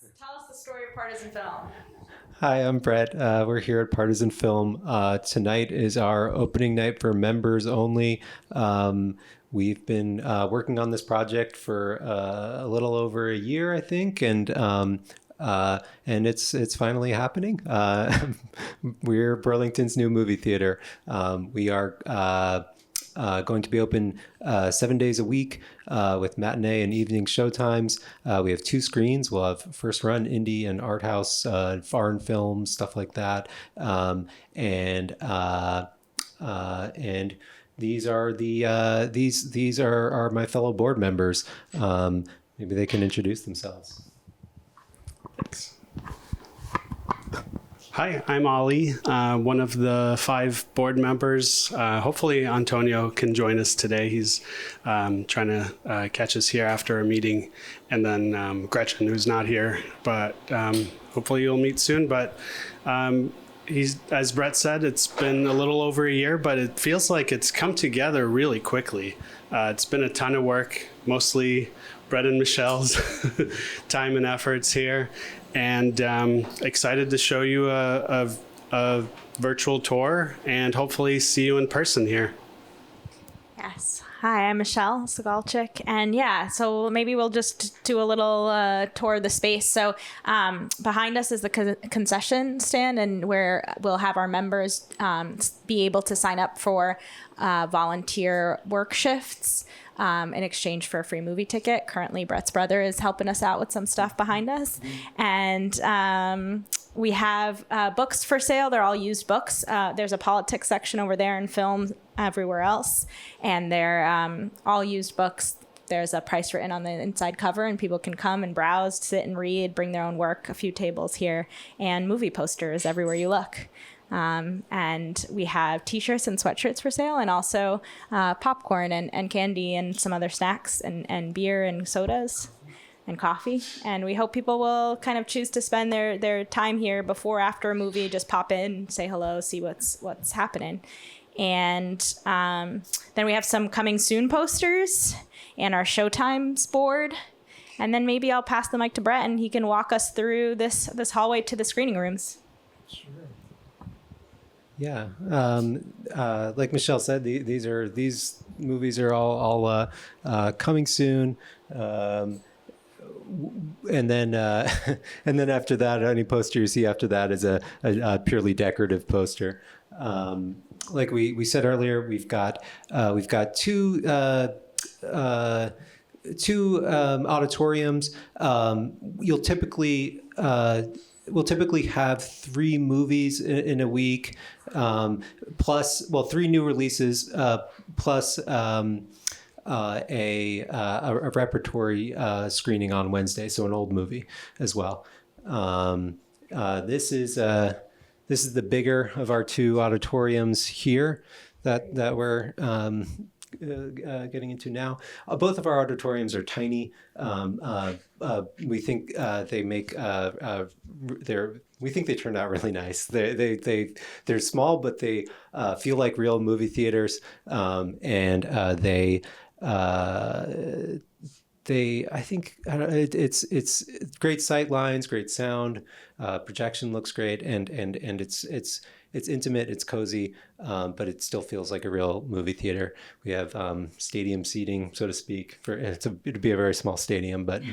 Tell us the story of Partizanfilm. Hi, I'm Brett. We're here at Partizanfilm. Tonight is our opening night for members only. We've been working on this project for a little over a year, I think, and it's finally happening. We're Burlington's new movie theater. We are going to be open 7 days a week with matinee and evening showtimes. We have 2 screens. We'll have first run indie and art house, foreign films, stuff like that. And these are these are my fellow board members. Maybe they can introduce themselves. Hi, I'm Ali, one of the 5 board members. Hopefully Antonio can join us today. He's trying to catch us here after a meeting. And then Gretchen, who's not here, but hopefully you'll meet soon. But as Brett said, it's been a little over a year, but it feels like it's come together really quickly. It's been a ton of work, mostly Brett and Michelle's time and efforts here. And excited to show you a virtual tour and hopefully see you in person here. Yes. Hi, I'm Michelle Sagalchik. And yeah, so maybe we'll just do a little tour of the space. So behind us is the concession stand, and where we'll have our members be able to sign up for volunteer work shifts in exchange for a free movie ticket. Currently, Brett's brother is helping us out with some stuff behind us. And we have books for sale. They're all used books. There's a politics section over there and film everywhere else. And they're all used books. There's a price written on the inside cover, and people can come and browse, sit and read, bring their own work, a few tables here, and movie posters everywhere you look. And we have t-shirts and sweatshirts for sale, and also popcorn and candy and some other snacks and beer and sodas and coffee. And we hope people will kind of choose to spend their time here before, after a movie, just pop in, say hello, see what's happening. And then we have some coming soon posters and our showtimes board. And then maybe I'll pass the mic to Brett and he can walk us through this hallway to the screening rooms. Sure. Yeah, like Michelle said, these movies are all coming soon, and then and then after that, any poster you see after that is a purely decorative poster. Like we said earlier, we've got 2 auditoriums. We'll typically have 3 movies in a week, plus 3 new releases, plus a repertory screening on Wednesday, so an old movie as well. This is the bigger of our 2 auditoriums here that we're getting into now. Both of our auditoriums are tiny. We think we think they turned out really nice. They're small, but they feel like real movie theaters, and I think it's great sight lines, great sound, projection looks great, and it's intimate, it's cozy, but it still feels like a real movie theater. We have stadium seating, so to speak. It'd be a very small stadium, but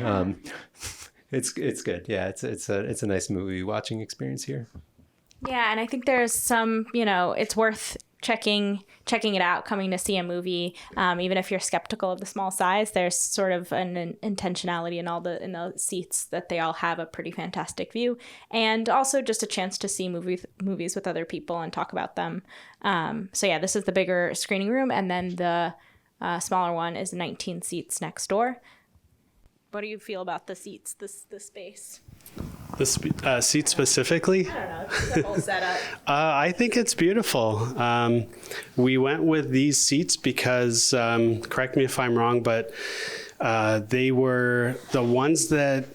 it's good. Yeah, it's a nice movie watching experience here. Yeah, and I think there's some, it's worth checking it out, coming to see a movie, even if you're skeptical of the small size. There's sort of an intentionality in the seats that they all have a pretty fantastic view, and also just a chance to see movies with other people and talk about them. So yeah, this is the bigger screening room, and then the smaller one is 19 seats next door. What do you feel about the seats, the space? The seat specifically? I don't know, it's the whole setup. I think it's beautiful. We went with these seats because, correct me if I'm wrong, but they were the ones that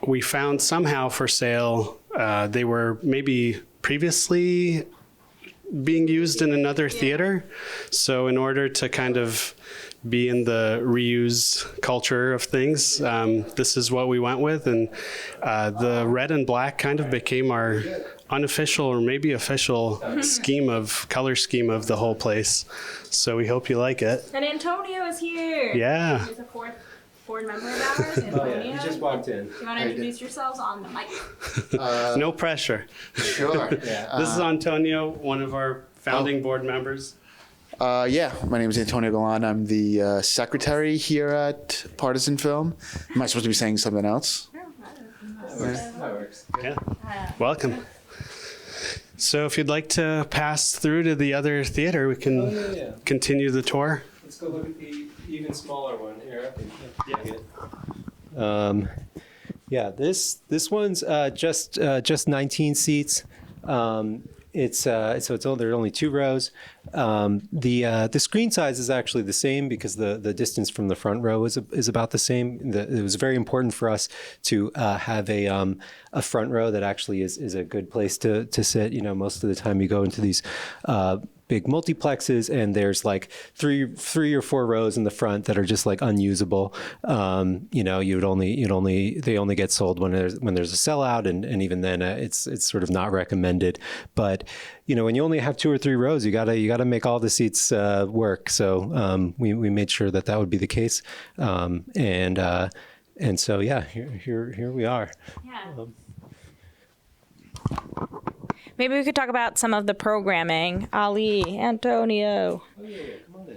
we found somehow for sale. They were maybe previously being used in another theater. So in order to kind of be in the reuse culture of things, this is what we went with. And the red and black kind of became our unofficial or maybe official color scheme of the whole place. So we hope you like it. And Antonio is here. Yeah. He's a fourth board member of ours. Antonio. Oh yeah, he just walked in. You want to introduce yourselves on the mic? No pressure. Sure. Yeah. This is Antonio, one of our founding board members. Yeah, my name is Antonio Golán. I'm the secretary here at Partizanfilm. Am I supposed to be saying something else? That works. Yeah. Welcome. So if you'd like to pass through to the other theater, we can continue the tour. Let's go look at the even smaller one here. This one's just 19 seats. There are only 2 rows. The screen size is actually the same because the distance from the front row is about the same. It was very important for us to have a front row that actually is a good place to sit. You know, most of the time you go into these big multiplexes and there's like three or 4 rows in the front that are just like unusable. You know, they only get sold when there's a sellout, and even then it's sort of not recommended. But you know, when you only have 2 or 3 rows, you gotta make all the seats work. So we made sure that would be the case, and so yeah, here we are. Yeah. Maybe we could talk about some of the programming. Ali, Antonio. Oh yeah, come on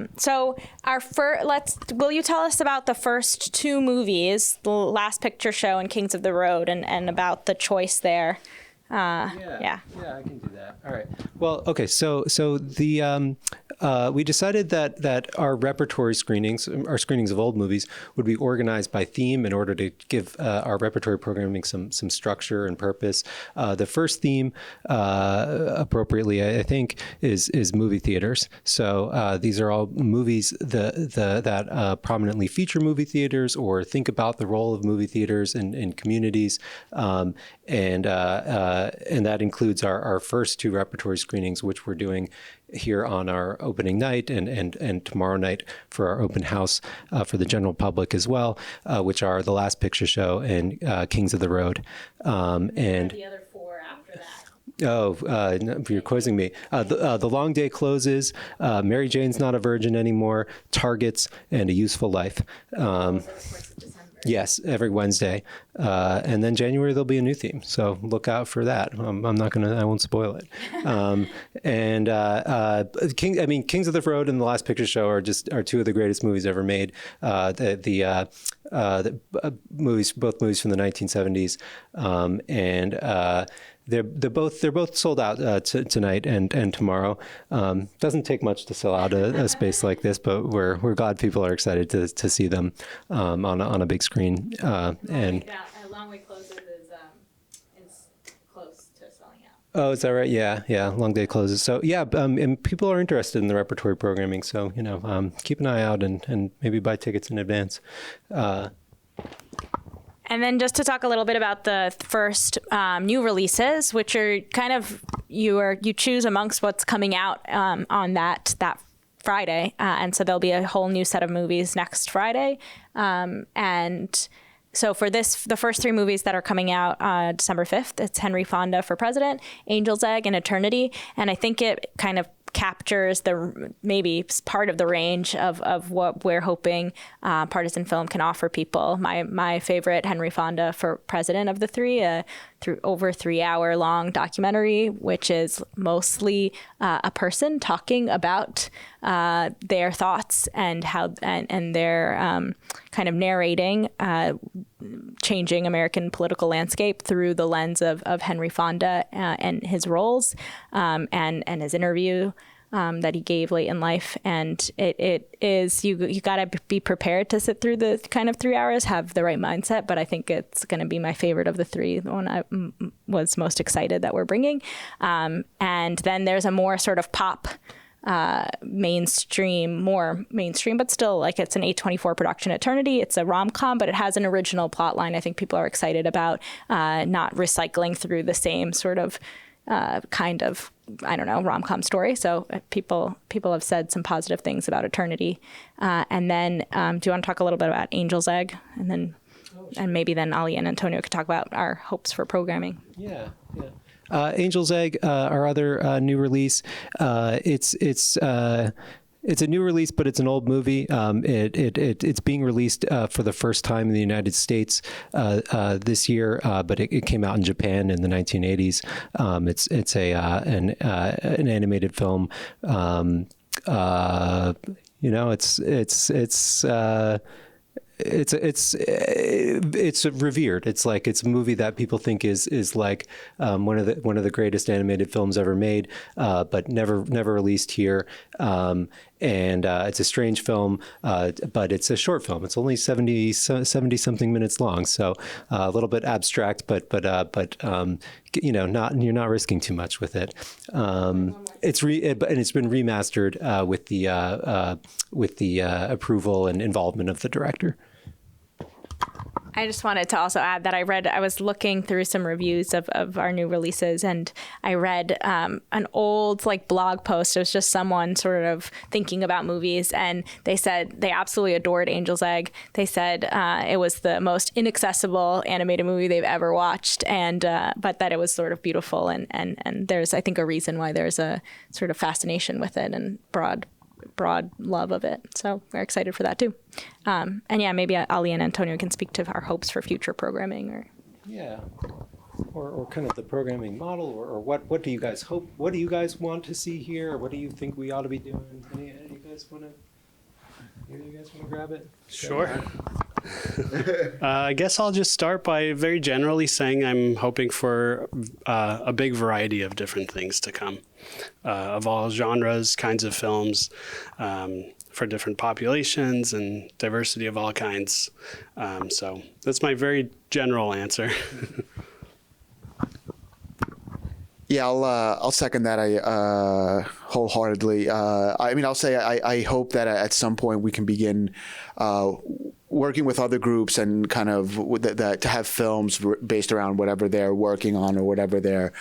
in. So will you tell us about the first 2 movies, The Last Picture Show and Kings of the Road, and about the choice there? Yeah, I can do that. All right. Well, okay. So the we decided that our repertory screenings, our screenings of old movies, would be organized by theme in order to give our repertory programming some structure and purpose. The first theme, appropriately, I think, is movie theaters. So these are all movies that prominently feature movie theaters or think about the role of movie theaters in communities, and that includes our first 2 repertory screenings, which we're doing here on our opening night and tomorrow night for our open house for the general public as well, which are The Last Picture Show and Kings of the Road. And the other 4 after that. Oh, you're quizzing me. The Long Day Closes, Mary Jane's Not a Virgin Anymore, Targets, and A Useful Life. Yes, every Wednesday. And then January, there'll be a new theme. So look out for that. I won't spoil it. Kings of the Road and The Last Picture Show are 2 of the greatest movies ever made. The movies, both movies from the 1970s. They're both sold out tonight and tomorrow. Doesn't take much to sell out a space like this, but we're glad people are excited to see them on a big screen. And Long Way Closes is close to selling out. Oh, is that right? Yeah. Long Day Closes. So yeah, and people are interested in the repertory programming. So keep an eye out and maybe buy tickets in advance. And then just to talk a little bit about the first new releases, which are kind of you choose amongst what's coming out on that Friday, and so there'll be a whole new set of movies next Friday, and so for the first 3 movies that are coming out December 5th, it's Henry Fonda for President, Angel's Egg, and Eternity, and I think it kind of captures maybe part of the range of what we're hoping Partizanfilm can offer people. My favorite, Henry Fonda for President of the 3, through over 3-hour long documentary, which is mostly a person talking about their thoughts and how and their kind of narrating changing American political landscape through the lens of Henry Fonda and his roles and his interview that he gave late in life. And it is, you got to be prepared to sit through the kind of 3 hours, have the right mindset. But I think it's going to be my favorite of the 3, the one I was most excited that we're bringing. And then there's a more sort of pop more mainstream, but still like it's an A24 production, Eternity. It's a rom-com, but it has an original plot line. I think people are excited about not recycling through the same sort of kind of I don't know, rom-com story. So people have said some positive things about Eternity. And then do you want to talk a little bit about Angel's Egg? And maybe then Ali and Antonio could talk about our hopes for programming. Yeah. Angel's Egg, our other new release. It's a new release, but it's an old movie. It's being released for the first time in the United States this year, but it came out in Japan in the 1980s. It's an animated film. It's revered. It's a movie that people think is like one of the greatest animated films ever made, but never released here. And it's a strange film, but it's a short film. It's only 70 something minutes long, so a little bit abstract, but you're not risking too much with it. It's been remastered with the approval and involvement of the director. I just wanted to also add that I was looking through some reviews of our new releases, and I read an old blog post. It was just someone sort of thinking about movies, and they said they absolutely adored Angel's Egg. They said it was the most inaccessible animated movie they've ever watched, and but that it was sort of beautiful, and there's, I think, a reason why there's a sort of fascination with it and broad love of it. So we're excited for that too. And yeah, maybe Ali and Antonio can speak to our hopes for future programming or kind of the programming model, or what do you guys hope? What do you guys want to see here? Or what do you think we ought to be doing? Any of you guys want to grab it? Sure. I guess I'll just start by very generally saying I'm hoping for a big variety of different things to come, of all genres, kinds of films, for different populations and diversity of all kinds. So that's my very general answer. Yeah, I'll second that. Wholeheartedly. I'll say I hope that at some point we can begin working with other groups and kind of to have films based around whatever they're working on or whatever their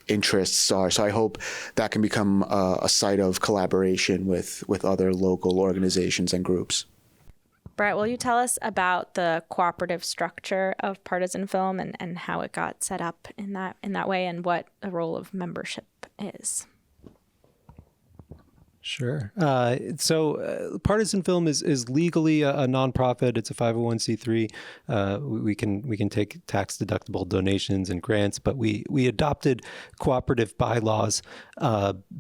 interests are. So I hope that can become a site of collaboration with other local organizations and groups. Brett, will you tell us about the cooperative structure of Partizanfilm and how it got set up in that way, and what the role of membership is? Sure. So Partizanfilm is legally a nonprofit. It's a 501c3. We can take tax deductible donations and grants, but we adopted cooperative bylaws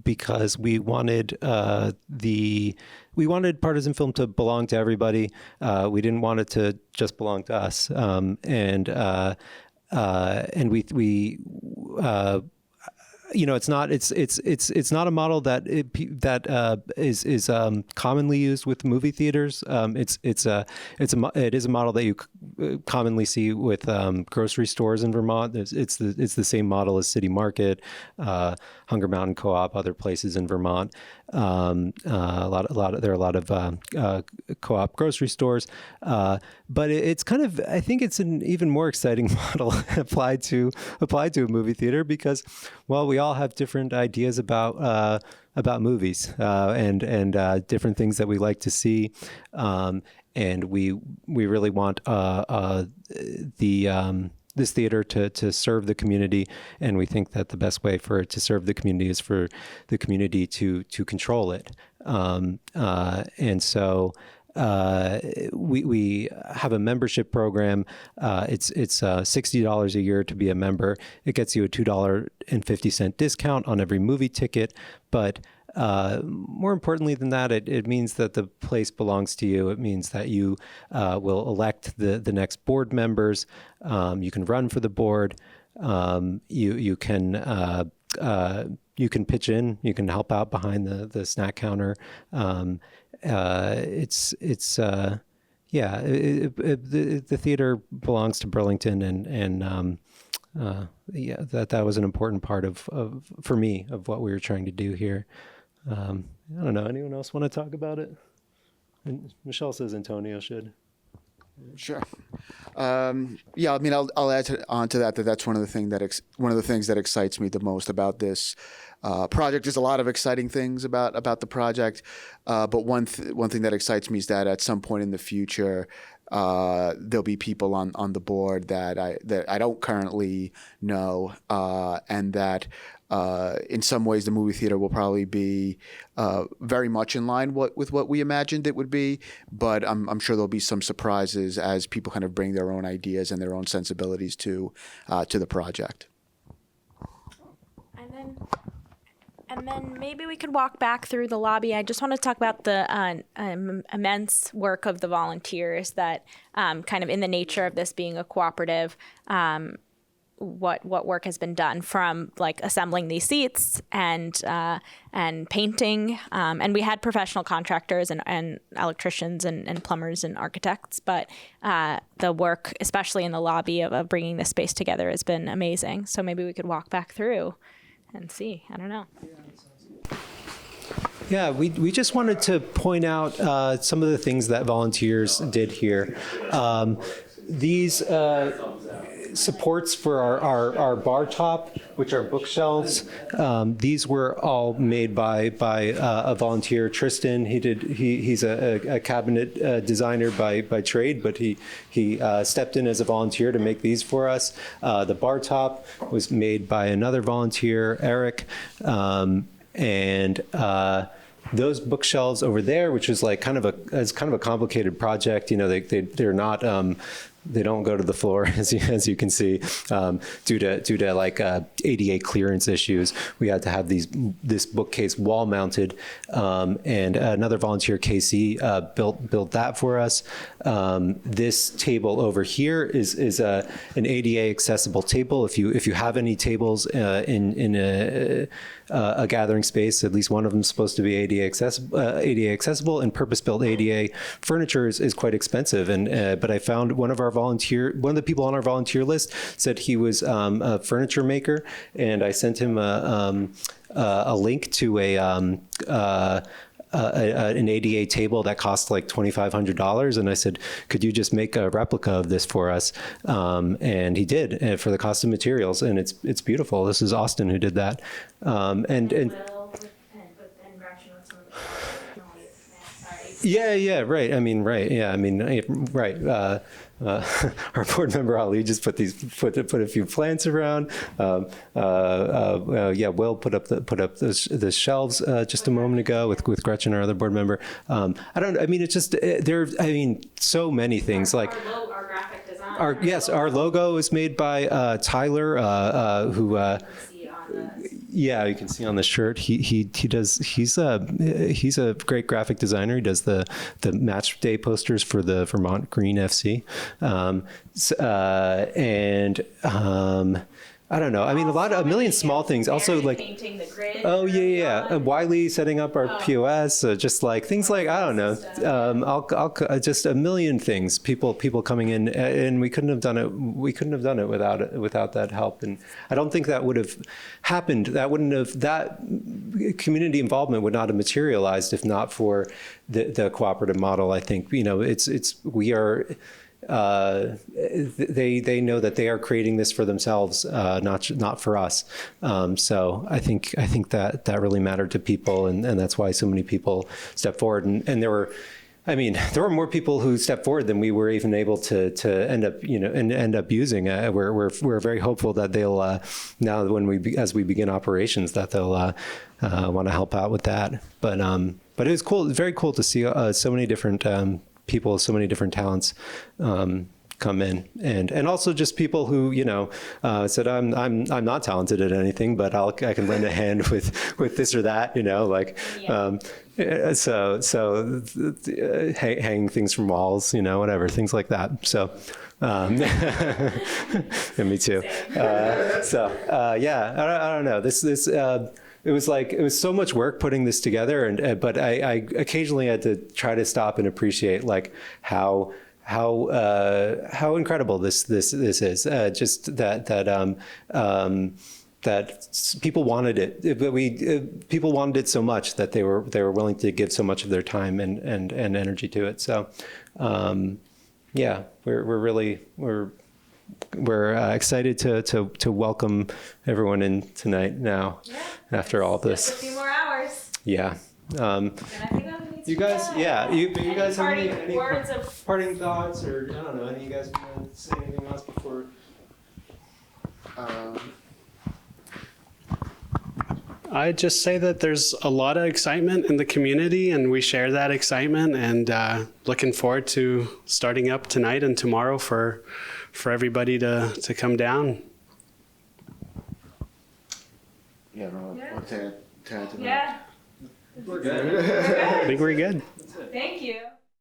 because we wanted Partizanfilm to belong to everybody. We didn't want it to just belong to us. And we it's not a model that is commonly used with movie theaters. It is a model that you commonly see with grocery stores in Vermont. It's the same model as City Market, Hunger Mountain Co-op, other places in Vermont. There are a lot of co-op grocery stores, but it's kind of, I think it's an even more exciting model applied to a movie theater, because, well, we all have different ideas about movies and different things that we like to see, and we really want this theater to serve the community, and we think that the best way for it to serve the community is for the community to control it, and so we have a membership program. It's $60 a year to be a member. It gets you a $2.50 discount on every movie ticket, but more importantly than that, it means that the place belongs to you. It means that you will elect the next board members. You can run for the board. You can pitch in. You can help out behind the snack counter. The theater belongs to Burlington, and that was an important part for me of what we were trying to do here. I don't know. Anyone else want to talk about it? And Michelle says Antonio should. Sure. Yeah, I mean, I'll add on to that that's one of the things that excites me the most about this project. There's a lot of exciting things about the project, but one thing that excites me is that at some point in the future, there'll be people on the board that I don't currently know, and that in some ways the movie theater will probably be very much in line with what we imagined it would be, but I'm sure there'll be some surprises as people kind of bring their own ideas and their own sensibilities to the project. And then maybe we could walk back through the lobby. I just want to talk about the immense work of the volunteers that kind of in the nature of this being a cooperative, what work has been done from like assembling these seats and painting. And we had professional contractors and electricians and plumbers and architects, but the work, especially in the lobby of bringing this space together, has been amazing. So maybe we could walk back through and see. I don't know. Yeah, we just wanted to point out some of the things that volunteers did here. These supports for our bar top, which are bookshelves, these were all made by a volunteer, Tristan. He's a cabinet designer by trade, but he stepped in as a volunteer to make these for us. The bar top was made by another volunteer, Eric, and those bookshelves over there, which is like kind of a complicated project. You know, they're not. They don't go to the floor, as you can see, due to like ADA clearance issues. We had to have this bookcase wall mounted, and another volunteer, Casey, built that for us. This table over here is an ADA accessible table. If you have any tables in a gathering space, at least one of them is supposed to be ADA accessible, and purpose-built ADA furniture is quite expensive. But I found one of the people on our volunteer list said he was a furniture maker, and I sent him a link to an ADA table that cost like $2,500, and I said, could you just make a replica of this for us? And he did, for the cost of materials, and it's beautiful. This is Austin who did that, Yeah, right. I mean, right. Yeah, I mean, right. Our board member Ali just put a few plants around. Will put up the shelves just a moment ago with Gretchen, our other board member. It's just so many things like our graphic design. Our logo is made by Tyler, who. Yeah, you can see on the shirt. He's a great graphic designer. He does the match day posters for the Vermont Green FC, I don't know. I mean, a million small things. Also, like painting the grid. Oh yeah. Wiley setting up our POS. Just like things like I don't know. I'll just a million things. People coming in, and we couldn't have done it. We couldn't have done it without that help. And I don't think that would have happened. That community involvement would not have materialized if not for the cooperative model. I think we are. They know that they are creating this for themselves, not for us. So I think that really mattered to people, and that's why so many people stepped forward. And there were more people who stepped forward than we were even able to end up using. We're very hopeful that they'll now as we begin operations that they'll want to help out with that. But it was cool, very cool to see so many different people, so many different talents come in, and also just people who said I'm not talented at anything, but I can lend a hand with this or that, hanging things from walls, whatever, things like that. So. And me too. I don't know. This it was so much work putting this together, but I occasionally had to try to stop and appreciate like how incredible this is. Just that people wanted it, but people wanted it so much that they were willing to give so much of their time and energy to it. So. yeah, we're excited to welcome everyone in tonight now after all this. Just a few more hours. Yeah. And I think that needs You to be guys, done. yeah. You guys have any words of parting thoughts, or I don't know, any of you guys want to say anything else before? I'd just say that there's a lot of excitement in the community, and we share that excitement, and looking forward to starting up tonight and tomorrow for everybody to come down. Yeah, no, Yeah. We're good. I think we're good. Thank you.